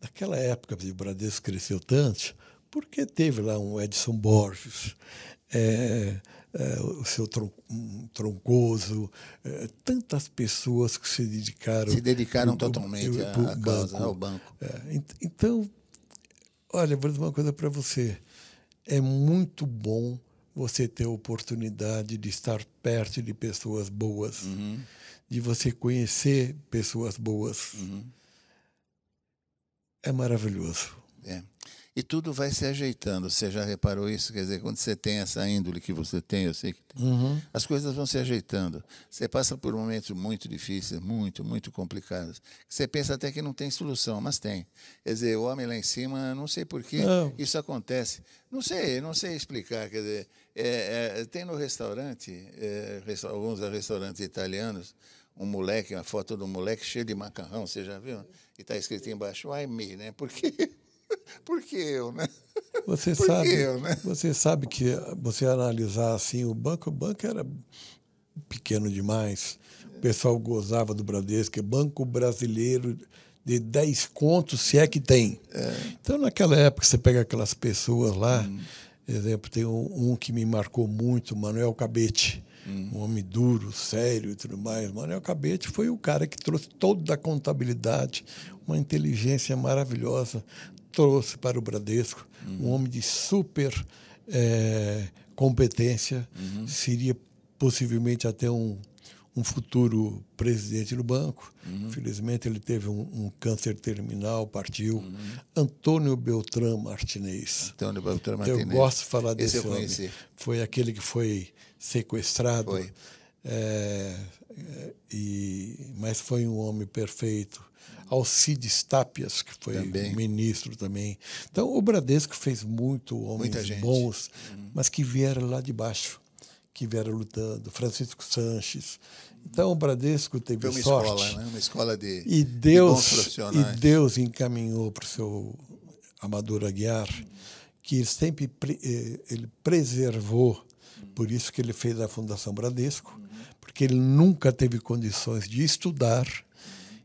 Naquela época, o Bradesco cresceu tanto, porque teve lá um Edson Borges, o seu Troncoso, tantas pessoas que se dedicaram totalmente ao banco. Então, olha, vou dizer uma coisa para você. É muito bom você ter a oportunidade de estar perto de pessoas boas, de você conhecer pessoas boas. É maravilhoso. E tudo vai se ajeitando. Você já reparou isso? Quer dizer, quando você tem essa índole que você tem, eu sei que tem, as coisas vão se ajeitando. Você passa por momentos muito difíceis, muito complicados. Você pensa até que não tem solução, mas tem. Quer dizer, o homem lá em cima, não sei por que isso acontece. Não sei explicar. Quer dizer, tem no restaurante, alguns restaurantes italianos, um moleque, uma foto do moleque cheio de macarrão, você já viu? E está escrito embaixo, why me, né? Por que eu, né? Você sabe que você analisar assim, o banco era pequeno demais. O pessoal gozava do Bradesco, Banco Brasileiro de 10 contos, se é que tem. Então, naquela época, você pega aquelas pessoas lá, exemplo, tem um que me marcou muito, Manuel Cabete, um homem duro, sério e tudo mais. Manuel Cabete foi o cara que trouxe toda a contabilidade, uma inteligência maravilhosa, trouxe para o Bradesco, um homem de super competência, seria possivelmente até um futuro presidente do banco. Infelizmente, ele teve um câncer terminal, partiu. Antônio Beltrán Martinez. Antônio Beltrán Martinez. Eu gosto de falar desse Esse eu homem. conheci. Foi aquele que foi sequestrado. Foi. Mas foi um homem perfeito. Alcides Tápias, que foi ministro também. Então, o Bradesco fez muito homens bons, mas que vieram lá de baixo, que vieram lutando. Francisco Sanches. Então, o Bradesco teve sorte. Escola, né? Uma escola de bons profissionais. E Deus encaminhou para o seu Amador Aguiar, que ele sempre ele preservou, por isso que ele fez a Fundação Bradesco, porque ele nunca teve condições de estudar.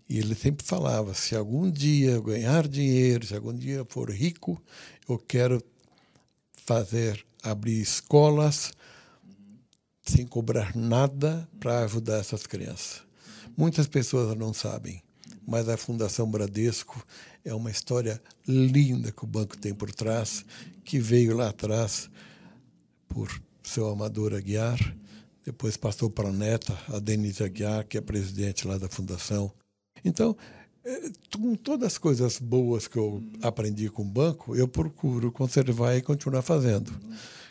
E ele sempre falava, se algum dia eu ganhar dinheiro, se algum dia eu for rico, eu quero abrir escolas sem cobrar nada para ajudar essas crianças. Muitas pessoas não sabem, mas a Fundação Bradesco é uma história linda que o banco tem por trás, que veio lá atrás por seu Amador Aguiar, depois passou para a neta, a Denise Aguiar, que é presidente lá da Fundação. Então, com todas as coisas boas que eu aprendi com o banco, eu procuro conservar e continuar fazendo.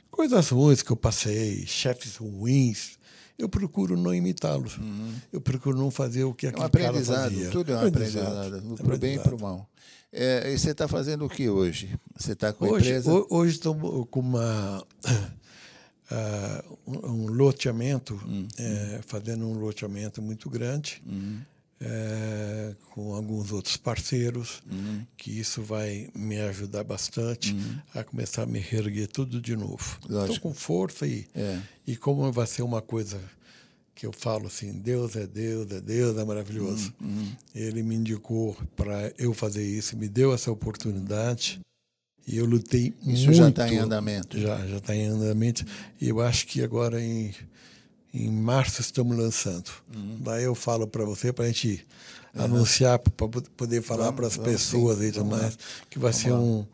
Coisas ruins que eu passei, chefes ruins, eu procuro não imitá-los. Eu procuro não fazer o que aquele cara fazia. Tudo é um aprendizado, para o bem e para o mal. E você está fazendo o que hoje? Você está com a empresa? Hoje estou com um loteamento, fazendo um loteamento muito grande, com alguns outros parceiros, que isso vai me ajudar bastante a começar a me reerguer tudo de novo. Estou com força e como vai ser uma coisa que eu falo assim, Deus é Deus, é maravilhoso. Ele me indicou para eu fazer isso, me deu essa oportunidade e eu lutei muito. Isso já está em andamento? Já está em andamento. E eu acho que agora em março estamos lançando. Daí eu falo para você, para a gente anunciar, para poder falar para as pessoas e tudo mais, que vai ser um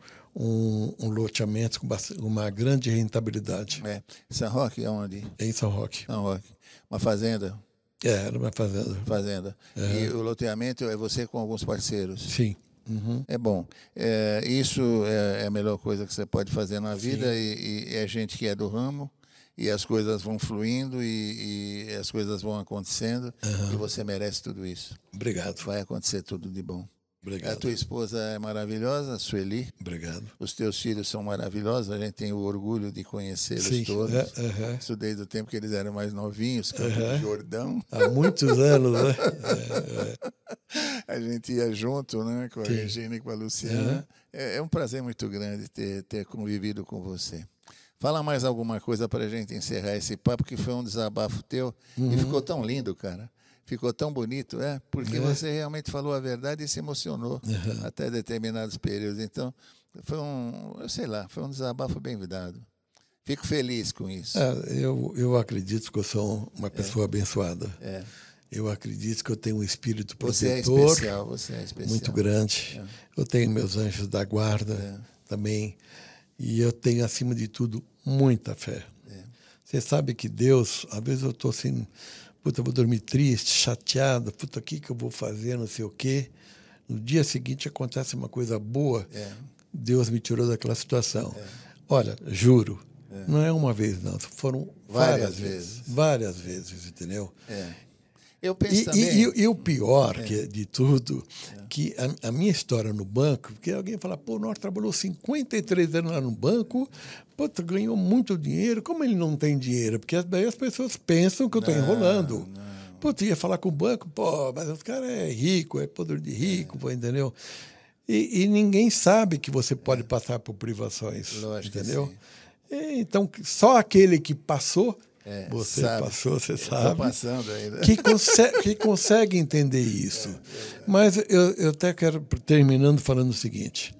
loteamento com uma grande rentabilidade. São Roque é onde? Em São Roque. São Roque. Uma fazenda? Era uma fazenda. E o loteamento é você com alguns parceiros? Sim. É bom. Isso é a melhor coisa que você pode fazer na vida e é gente que é do ramo. E as coisas vão fluindo e as coisas vão acontecendo e você merece tudo isso. Obrigado. Vai acontecer tudo de bom. Obrigado. A tua esposa é maravilhosa, a Sueli. Obrigado. Os teus filhos são maravilhosos, a gente tem o orgulho de conhecê-los todos. Isso desde o tempo que eles eram mais novinhos, Campo de Jordão. Há muitos anos, né? A gente ia junto, né, com a Regina e com a Luciana. É um prazer muito grande ter convivido com você. Fala mais alguma coisa para a gente encerrar esse papo, que foi um desabafo teu e ficou tão lindo, cara. Ficou tão bonito, porque você realmente falou a verdade e se emocionou até determinados períodos. Então, foi um desabafo bem dado. Fico feliz com isso. Eu acredito que eu sou uma pessoa abençoada. Eu acredito que eu tenho um espírito protetor. Você é especial. Muito grande. Eu tenho meus anjos da guarda também. E eu tenho, acima de tudo, muita fé. Você sabe que Deus, às vezes eu estou assim, eu vou dormir triste, chateado, o que eu vou fazer, não sei o quê. No dia seguinte acontece uma coisa boa, Deus me tirou daquela situação. Olha, juro, não é uma vez não, foram várias vezes. Várias vezes, entendeu? Eu penso também... E o pior de tudo, que a minha história no banco, porque alguém fala, o Norte trabalhou 53 anos lá no banco, ganhou muito dinheiro, como ele não tem dinheiro? Porque daí as pessoas pensam que eu estou enrolando. Pô, tu ia falar com o banco, pô, mas o cara é rico, é poder de rico, pô, entendeu? E ninguém sabe que você pode passar por privações, Lógico, entendeu? sim. Então, só aquele que passou, você sabe. passou, você Estou sabe, passando ainda. que consegue entender isso. Mas eu até quero, terminando, falando o seguinte: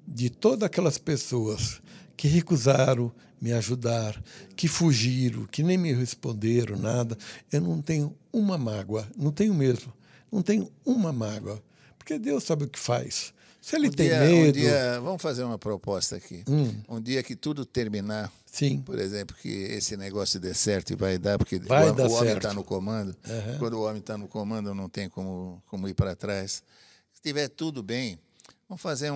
de todas aquelas pessoas que recusaram me ajudar, que fugiram, que nem me responderam nada, eu não tenho uma mágoa, não tenho mesmo, não tenho uma mágoa, porque Deus sabe o que faz. Se ele tem medo... vamos fazer uma proposta aqui. Um dia que tudo terminar, Sim. por exemplo, que esse negócio dê certo e vai dar, porque Vai dar o homem certo. está no comando. Quando o homem está no comando, não tem como ir para trás. Se estiver tudo bem, vamos fazer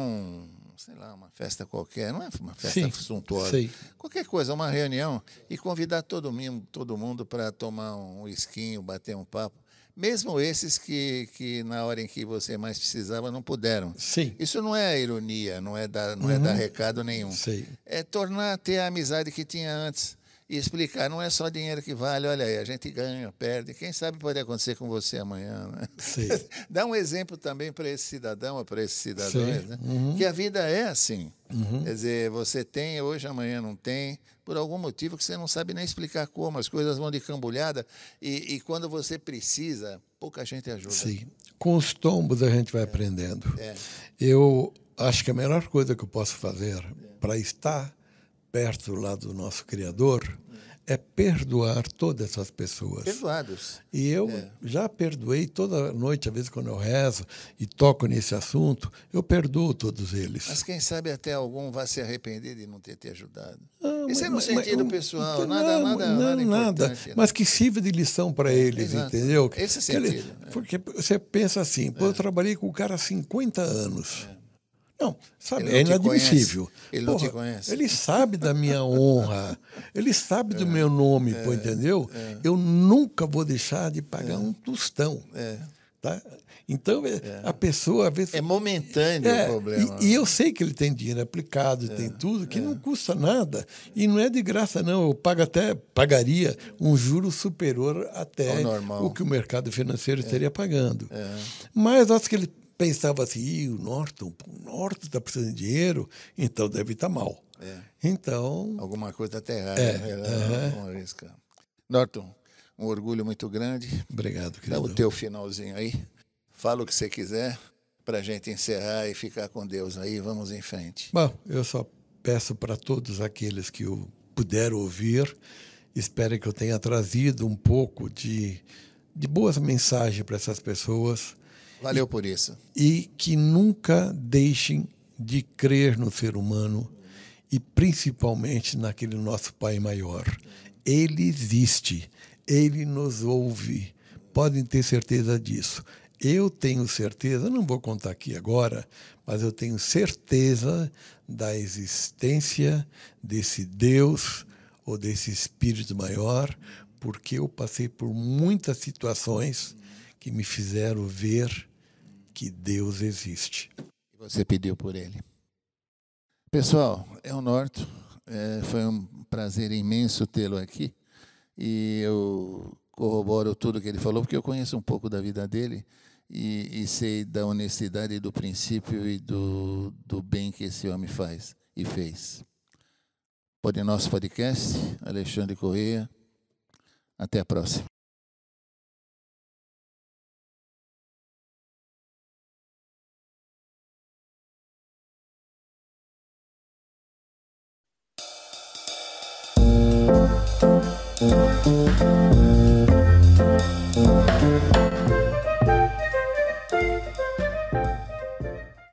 sei lá, uma festa qualquer, não é uma festa suntuosa. Sei. Qualquer coisa, uma reunião, e convidar todo mundo para tomar um esquinho, bater um papo. Mesmo esses que na hora em que você mais precisava não puderam. Sim. Isso não é ironia, não é dar recado nenhum. Sei. É ter a amizade que tinha antes e explicar. Não é só dinheiro que vale, olha aí, a gente ganha, perde. Quem sabe pode acontecer com você amanhã. Né? Sei. Dá um exemplo também para esse cidadão ou para esses cidadãos, né? Que a vida é assim. Quer dizer, você tem, hoje, amanhã não tem, por algum motivo que você não sabe nem explicar como, as coisas vão de cambulhada e quando você precisa, pouca gente ajuda. Sim. Com os tombos a gente vai aprendendo. Eu acho que a melhor coisa que eu posso fazer para estar perto lá do nosso Criador é perdoar todas essas pessoas. Perdoados. E eu já perdoei toda noite, às vezes quando eu rezo e toco nesse assunto, eu perdoo todos eles. Mas quem sabe até algum vai se arrepender de não ter te ajudado. Isso é no sentido pessoal, nada importante. Mas que sirva de lição para eles, exato. entendeu? Esse sentido. Porque você pensa assim, pô, eu trabalhei com o cara há 50 anos. Não, sabe, é inadmissível. Ele não te conhece. Ele sabe da minha honra, ele sabe do meu nome, pô, entendeu? Eu nunca vou deixar de pagar um tostão. Tá? Então, a pessoa, às vezes... É momentâneo o problema. E eu sei que ele tem dinheiro aplicado, tem tudo, que não custa nada. E não é de graça, não. Eu pagaria um juro superior até o que o mercado financeiro estaria pagando. Mas acho que ele pensava assim, o Norton está precisando de dinheiro, então deve estar mal. Então... alguma coisa está errada. Vamos arriscar. Norton, um orgulho muito grande. Obrigado, querido. Dá o teu finalzinho aí. Fala o que você quiser para a gente encerrar e ficar com Deus aí. Vamos em frente. Bom, eu só peço para todos aqueles que o puderam ouvir, espero que eu tenha trazido um pouco de boas mensagens para essas pessoas. Valeu por isso. E que nunca deixem de crer no ser humano e principalmente naquele nosso Pai maior. Ele existe, ele nos ouve, podem ter certeza disso. Eu tenho certeza, não vou contar aqui agora, mas eu tenho certeza da existência desse Deus ou desse Espírito maior, porque eu passei por muitas situações que me fizeram ver que Deus existe. Você pediu por ele. Pessoal, é o Norton. Foi um prazer imenso tê-lo aqui. E eu corroboro tudo que ele falou, porque eu conheço um pouco da vida dele e sei da honestidade do princípio e do bem que esse homem faz e fez. Nosso podcast, Alexandre Correia. Até a próxima.